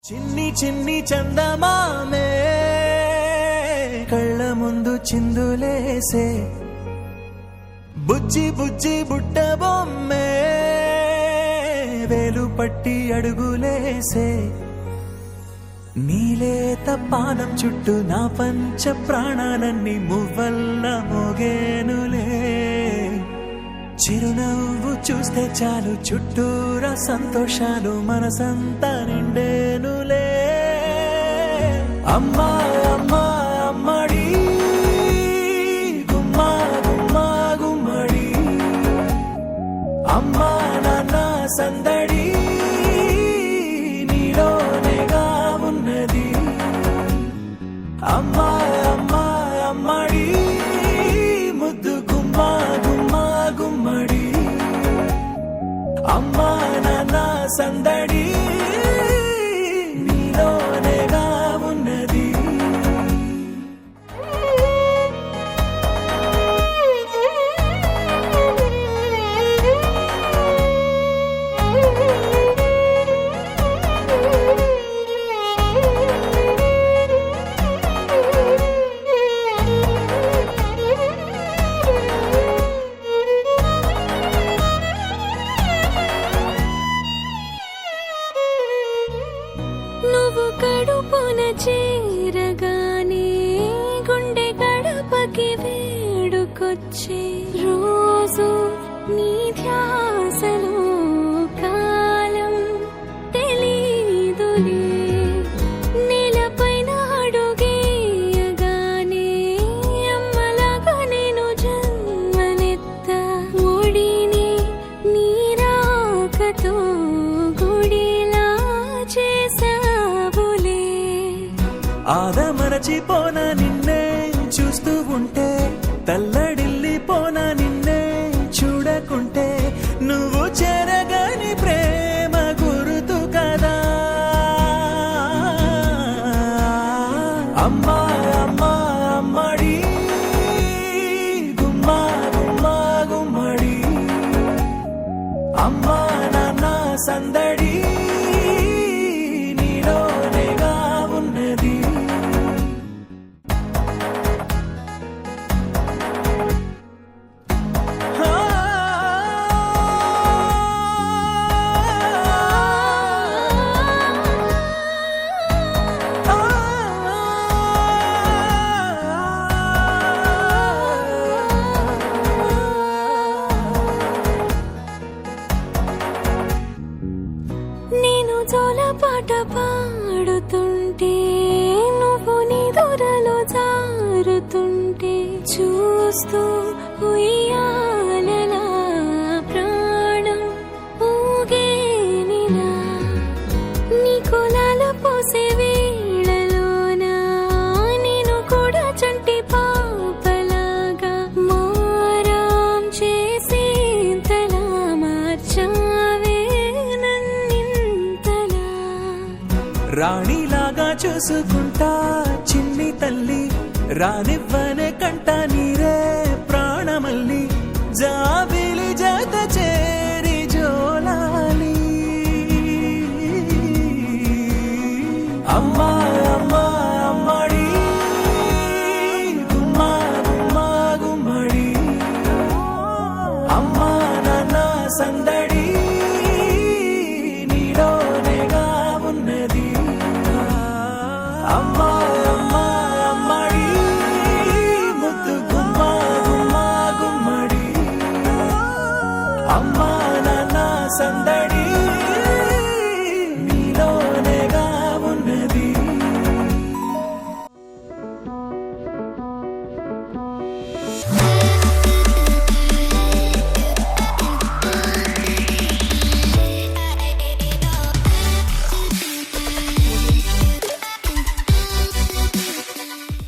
చిన్ని చిన్ని చందమామే కళ్ళ ముందు చిందులేసే బుజ్జి బుజ్జి బుట్ట బొమ్మే వేలు పట్టి అడుగులేసే నీలేత పానం చుట్టూ నా పంచ ప్రాణాలన్నీ మువ్వల్ల మోగేనులే చిరునవ్వు చూస్తే చాలు చుట్టూరా సంతోషాలు మనసంతా నిండేనులే అమ్మా అమ్మా అమ్మడి గుమ్మా గుమ్మా గుమ్మడి అమ్మా నాన్న సందడి నీలోనేగా ఉన్నది అమ్మా అమ్మా అమ్మడి ముద్దు గుమ్మా గుమ్మా గుమ్మడి అమ్మా నాన్న సందడి నీలోనేగా ఉన్నది నువ్వు కడుపున చేరగానే గుండె గడపకి వేడుకొచ్చే రోజు నీ ధ్యాసలో కాలం తెలీదులే నేలపైన అడుగేయగానే అమ్మలాగా నేను జన్మనెత్త ఒడిని నీ రాకతో గుడిలా చేసావులే ఆదమరచిపోన నిన్నే చూస్తూ ఉంటే తల్లడిల్లిపోన నిన్నే చూడకుంటే నువ్వు చెరగని ప్రేమ గుర్తు కదా అమ్మా అమ్మా అమ్మడి గుమ్మా గుమ్మా గుమ్మడి అమ్మా నాన్న సందడి నీలోనేగా ఉన్నది నేను జోలపాట పాడుతుంటే నువ్వు నీ దూరలో జారుతుంటే చూస్తూ ఉయ్యాలలా ప్రాణం ఊగేనిలా నీ కులాల పోసే వేళలోన నేను కూడా చంటి పాపలాగా మారాం చేసేంతలా మార్చావే నన్నింతలా రాణిలాగా చూసుకుంటా చిన్ని తల్లి రానివ్వనే కంట నీరే ప్రాణమల్లి జాబి